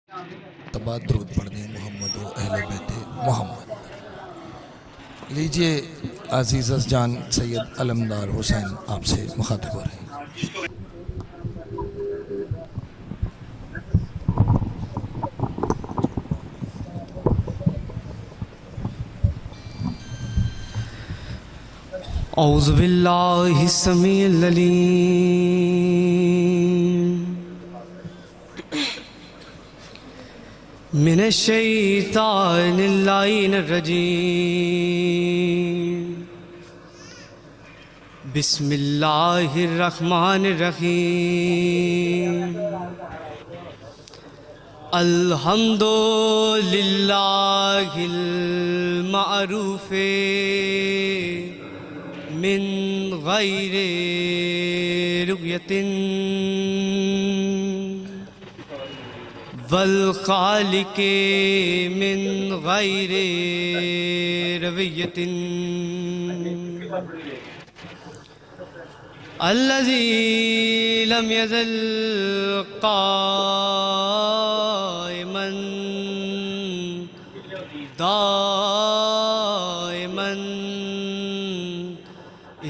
तबा दरूद पढ़ने मोहम्मद व अहले बैत मोहम्मद। लीजिए अजीज़ जान सैयद अलमदार हुसैन आपसे मुखातिब हो रहे हैं। औज़ु बिल्लाहि समीइल अलीम मिनश शैतानिर लाइनिर रजीम। बिस्मिल्लाहिर रहमानिर रहीम। अल्हम्दुलिल्लाहिल मारूफे मिन गैरे रुयतिन वल खालिके मिन गैरे रवियतिन अल्लज़ी लम यज़ल क़ाइमन दाइमन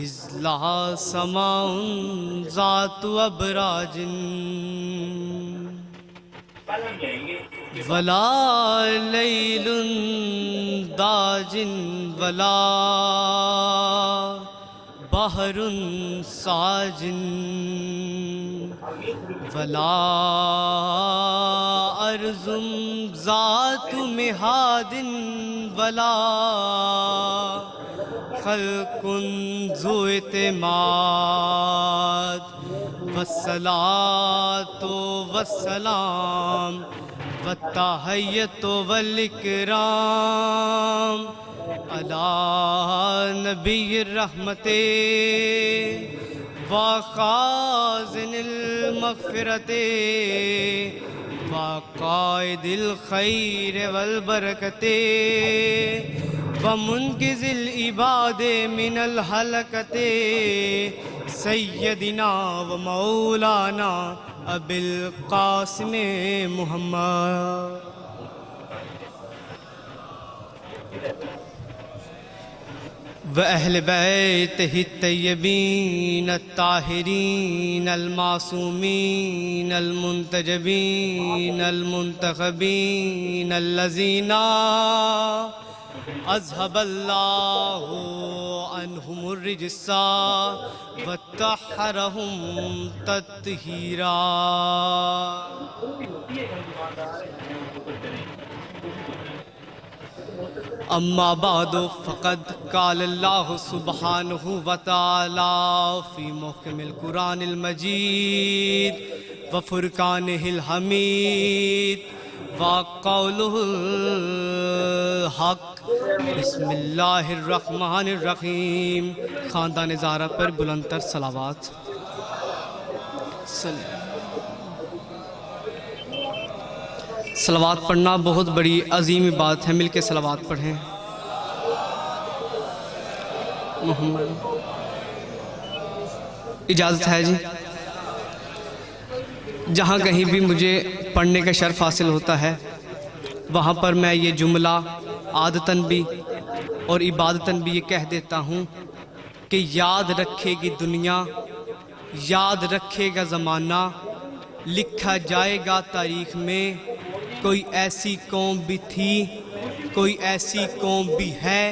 इज़ला समाउन ज़ातु अबराजिन वला लैलुन दाजिन वला बहरुन साजिन वला अर्ज़ुम ज़ातु मिहादिन वला खल्कुन ज़ु इतिमाद वस्सलातु वस्सलाम वत्तहिय्यतु वल इकराम अला नबिय्यिर रहमते व खाज़िनिल मग़फ़िरते व क़ाइदिल खैर वल बरकते व मुनक़िज़िल इबादे मिनल हलकते सय्यदिना व मौलाना अबिल क़ासिम मुहम्मद। व अहले बैतिही तय्यबीन अत्ताहिरीन अलमासूमीन अलमुंतजबीन अलमुंतखबीन अल्लज़ीना अज़हबल्लाहु अन्हुमुर रिज्सा वत्तहरहुम तत्हीरा। अम्मा बादो फ़क़द क़ाल अल्लाहु सुब्हानहु व तआला फ़ी मुहकमिल कुरानिल मजीद व फ़ुरक़ानिहिल हमीद व क़ौलुहुल हक़। बिस्मिल्लाहिर रहमानिर रहीम। ख़ानदान ज़ाहरा पर बुलंदतर सलावत। सलावत पढ़ना बहुत बड़ी अजीम बात है। मिलके सलावत पढ़ें। मोहम्मद इजाज़त है जी। जहाँ कहीं भी मुझे पढ़ने का शर्फ हासिल होता है वहाँ पर मैं ये जुमला आदतन भी और इबादतन भी ये कह देता हूँ कि याद रखेगी दुनिया, याद रखेगा ज़माना, लिखा जाएगा तारीख़ में। कोई ऐसी कौम भी थी, कोई ऐसी कौम भी है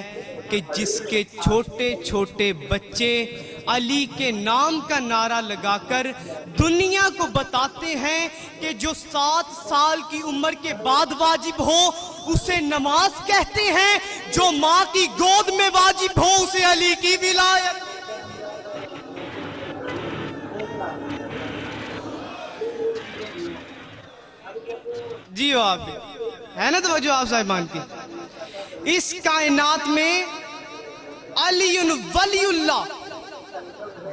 कि जिसके छोटे छोटे बच्चे अली के नाम का नारा लगाकर दुनिया को बताते हैं कि जो 7 साल की उम्र के बाद वाजिब हो उसे नमाज कहते हैं, जो माँ की गोद में वाजिब हो उसे अली की विलायत। जी आप है ना, तो आप साहिबान की इस कायनात में अलीउन वलीउल्लाह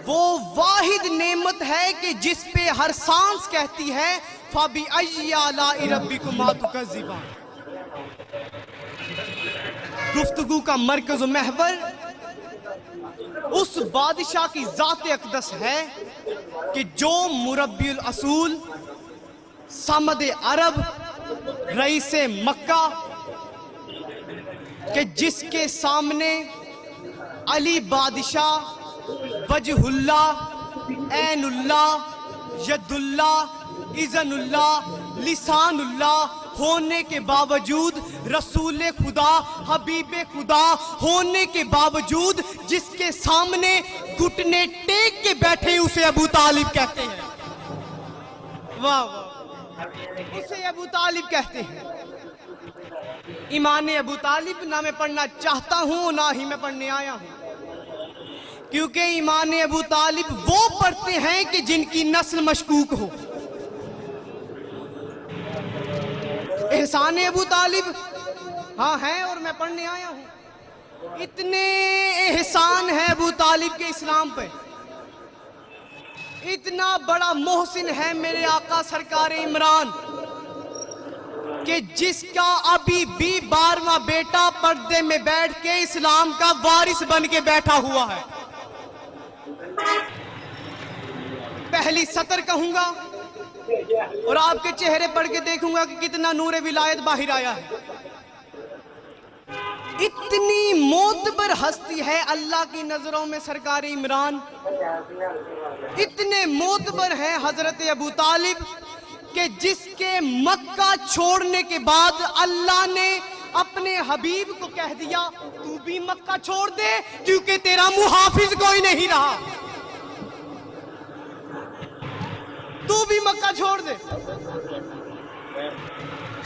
वो वाहिद नेमत है कि जिस पे हर सांस कहती है फबी अय्यि आलाइ रब्बिकुमा तुकज़्ज़िबान। गुफ्तगू का मरकज़ व महवर उस बादशाह की ज़ात अक़दस है कि जो मुरब्बियुल असूल, समद अरब, रईसे मक्का कि जिसके सामने अली बादशाह वजहुल्ला ऐनुल्ला यदुल्ला इज़नुल्ला लिसानुल्ला होने के बावजूद, रसूल खुदा हबीब खुदा होने के बावजूद जिसके सामने घुटने टेक के बैठे उसे अबू तालिब कहते हैं। वाह वाह, उसे अबू तालिब कहते हैं। ईमान अबू तालिब ना मैं पढ़ना चाहता हूं ना ही मैं पढ़ने आया हूं, क्योंकि ईमान अबू तालिब वो पढ़ते हैं कि जिनकी नस्ल मशकूक हो। एहसान अबू तालिब हाँ है और मैं पढ़ने आया हूं। इतने एहसान है अबू तालिब के इस्लाम पे, इतना बड़ा मोहसिन है मेरे आका सरकार इमरान कि जिसका अभी भी 12वां बेटा पर्दे में बैठ के इस्लाम का वारिस बन के बैठा हुआ है। पहली सतर कहूंगा और आपके चेहरे पढ़ के देखूंगा कि कितना नूर विलायत बाहर आया है। इतनी मोतबर हस्ती है अल्लाह की नजरों में सरकार इमरान, इतने मोतबर है हजरत अबू तालिब कि जिसके मक्का छोड़ने के बाद अल्लाह ने अपने हबीब को कह दिया तू भी मक्का छोड़ दे, क्योंकि तेरा मुहाफिज कोई नहीं रहा, तू भी मक्का छोड़ दे,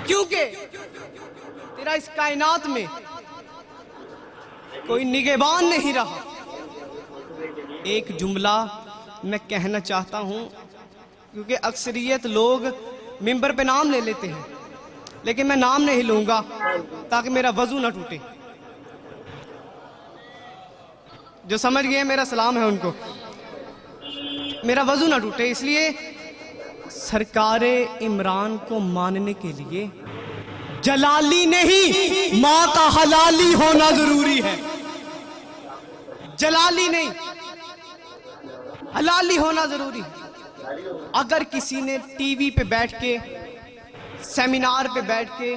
क्योंकि तेरा इस कायनात में कोई निगहबान नहीं रहा। एक जुमला मैं कहना चाहता हूं, क्योंकि अक्सरियत लोग मिंबर पे नाम ले लेते हैं, लेकिन मैं नाम नहीं लूंगा ताकि मेरा वजू ना टूटे। जो समझ गए मेरा सलाम है उनको, मेरा वजू ना टूटे। इसलिए सरकारे इमरान को मानने के लिए जलाली नहीं माँ का हलाली होना जरूरी है। जलाली नहीं हलाली होना जरूरी है। अगर किसी ने टीवी पे बैठ के सेमिनार पे बैठ के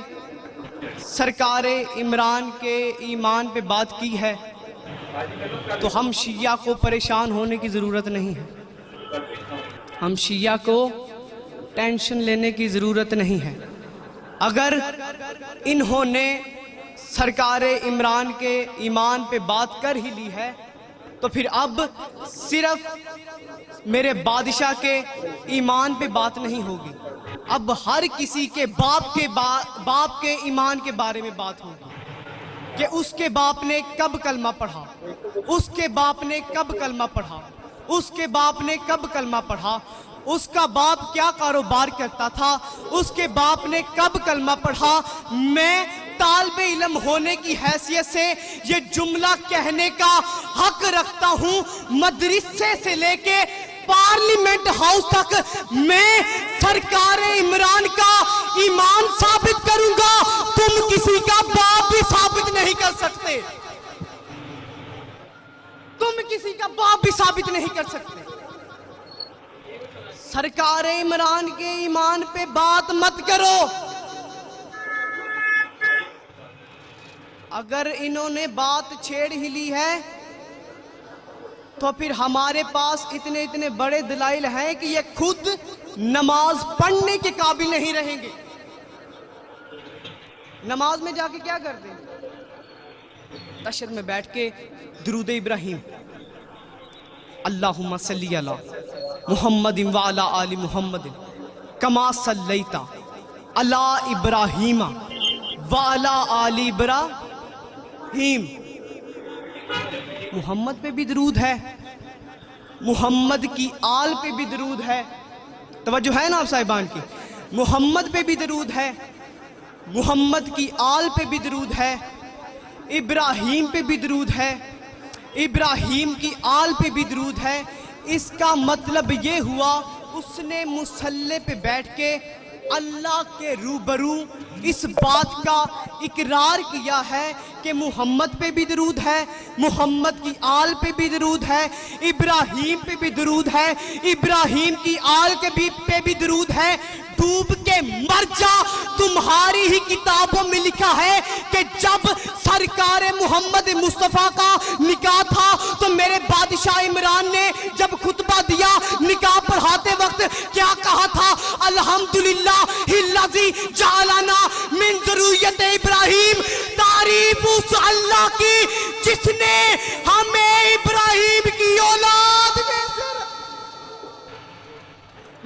सरकारे इमरान के ईमान पे बात की है तो हम शिया को परेशान होने की ज़रूरत नहीं है, हम शिया को टेंशन लेने की ज़रूरत नहीं है। अगर इन्होंने सरकारे इमरान के ईमान पे बात कर ही ली है तो फिर अब सिर्फ मेरे बादशाह के ईमान पे बात नहीं होगी, अब हर किसी के बाप के ईमान के बारे में बात होगी कि उसके बाप ने कब कलमा पढ़ा, उसके बाप ने कब कलमा पढ़ा, उसके बाप ने कब कलमा पढ़ा, उसका बाप क्या कारोबार करता था, उसके बाप ने कब कलमा पढ़ा। मैं तालिबे इल्म होने की हैसियत से ये जुमला कहने का हक रखता हूँ। मदरसे से लेके पार्लियामेंट हाउस तक मैं सरकार इमरान का ईमान साबित करूंगा, तुम किसी का बाप भी साबित नहीं कर सकते, तुम किसी का बाप भी साबित नहीं कर सकते। सरकार इमरान के ईमान पे बात मत करो। अगर इन्होंने बात छेड़ ही ली है तो फिर हमारे पास इतने इतने बड़े दलाइल हैं कि ये खुद नमाज पढ़ने के काबिल नहीं रहेंगे। नमाज में जाके क्या करते हैं? तशहद में बैठ के दुरूद इब्राहिम, अल्लाहुम्मा सल्ली अला मुहम्मदिन व अला आलि मुहम्मदिन कमा सल्लैता अला इब्राहीमा व अला आलि इब्राहीम। मुहम्मद पे भी दरूद है, मुहम्मद की आल पे भी दरूद है। तवज्जो है ना आप साहिबान की? मुहम्मद पे भी दरूद है, मुहम्मद की आल पे भी दरूद है, इब्राहीम पे भी दरूद है, इब्राहीम की आल पे भी दरूद है। इसका मतलब ये हुआ उसने मुसल्ले पे बैठ के अल्लाह के रूबरू इस बात का इकरार किया है कि मुहम्मद पे भी दरूद है, मुहम्मद की आल पे भी दरूद है, इब्राहीम पे भी दरूद है, इब्राहीम की आल के भी पे भी दरूद है। डूब के मर जा तुम्हारी ही किताबों में लिखा है कि जब सरकार मोहम्मद मुस्तफ़ा का निकाह था तो मेरे बादशाह इमरान ने जब खुतबा दिया निकाह पढ़ाते वक्त क्या कहा था? अल्हम्दुलिल्लाह हिल्लज़ी जअलना मिन ज़ुर्रिय्यत इब्राहीम। तारीफ उस अल्लाह की जिसने हमें इब्राहिम की औलाद में से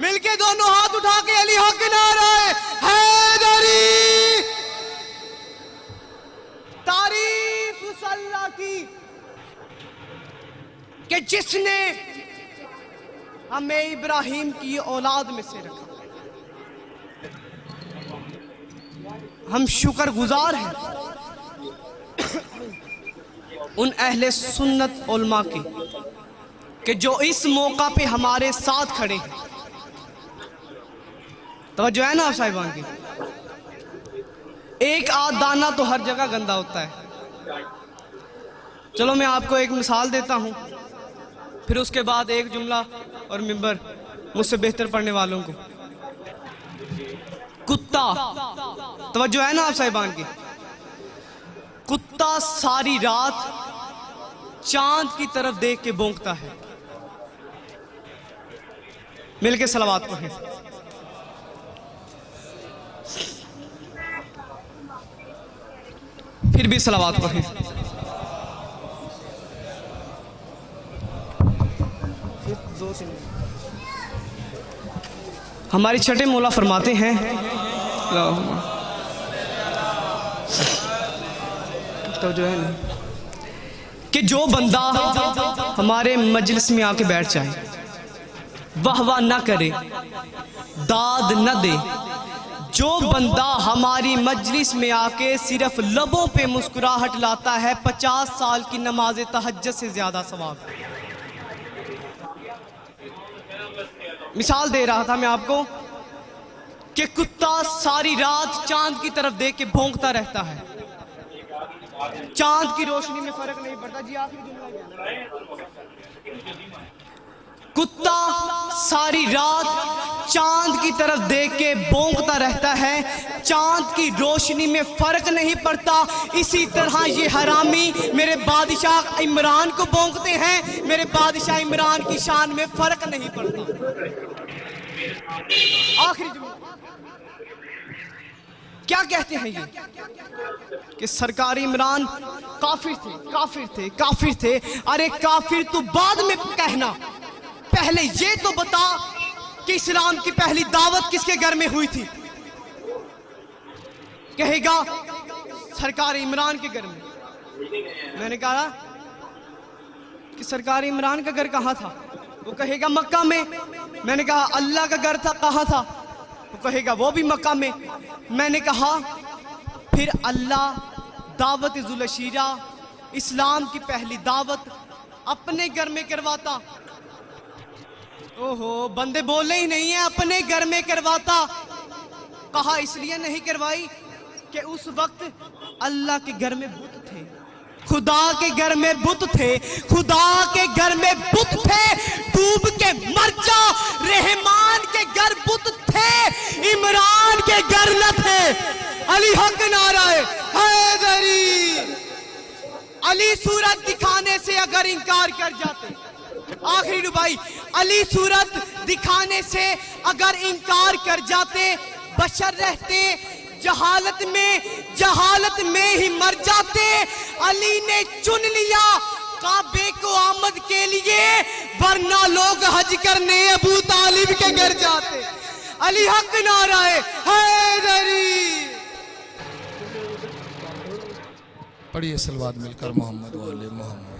मिलके दोनों हाथ उठा के अली हक नारा हैदरी। तारीफ उस अल्लाह की कि जिसने हमें इब्राहिम की औलाद में से रखा। हम शुक्रगुजार हैं उन अहले सुन्नत उलमा की कि जो इस मौका पे हमारे साथ खड़े हैं। तो जो है ना आप साहिबान की, एक आध दाना तो हर जगह गंदा होता है। चलो मैं आपको एक मिसाल देता हूं, फिर उसके बाद एक जुमला और मिंबर मुझसे बेहतर पढ़ने वालों को। कुत्ता, तवज्जो है ना आप साहिबान की, कुत्ता सारी रात चांद की तरफ देख के भौंकता है। मिलके सलावत पढ़ें। फिर भी सलावत पढ़ें। हमारी छठे मौला फरमाते हैं तो जो है ना कि जो बंदा हमारे मजलिस में आके बैठ जाए, वाह वाह ना करे, दाद न दे, जो बंदा हमारी मजलिस में आके सिर्फ लबों पे मुस्कुराहट लाता है, 50 साल की नमाज तहज्जुद से ज्यादा सवाब। मिसाल दे रहा था मैं आपको कि कुत्ता सारी रात चांद की तरफ देख के भौंकता रहता है, चांद की रोशनी में फर्क नहीं पड़ता। जी आखिरी जुमला, कुत्ता सारी रात चांद की तरफ देख के भौंकता रहता है, चांद की रोशनी में फर्क नहीं पड़ता। इसी तरह ये हरामी मेरे बादशाह इमरान को भौंकते हैं, मेरे बादशाह इमरान की शान में फर्क नहीं पड़ता। आखिरी जुमला क्या कहते हैं ये कि सरकार इमरान काफिर थे, काफिर थे, काफिर थे। अरे काफिर तो बाद में कहना, पहले ये तो बता कि इस्लाम की पहली दावत किसके घर में हुई थी? कहेगा सरकार इमरान के घर में। मैंने कहा कि सरकार इमरान का घर कहाँ था? वो कहेगा मक्का में। मैंने कहा अल्लाह का घर था, कहाँ था? वो कहेगा वो भी मक्का में। मैंने कहा फिर अल्लाह दावत जुलशीरा, इस्लाम की पहली दावत अपने घर में करवाता। ओहो, बंदे बोले ही नहीं है, अपने घर में करवाता। कहा इसलिए नहीं करवाई कि उस वक्त अल्लाह के घर में बुत थे, खुदा के घर में बुत थे, खुदा के घर में बुत थे। डूब के मर जा, रहमान के घर बुत थे, इमरान के घर न थे। अली हक नाराए हैदरी। अली सूरत दिखाने से अगर इंकार कर जाते, आखिरी भाई, अली सूरत दिखाने से अगर इंकार कर जाते, बशर रहते जहालत में ही मर जाते। अली ने चुन लिया काबे को आमद के लिए, वरना लोग हज करने अबू तालिब के घर जाते। अली हक नाराए हैदरी। पढ़िए सलवात मिलकर मोहम्मद वाले मोहम्मद।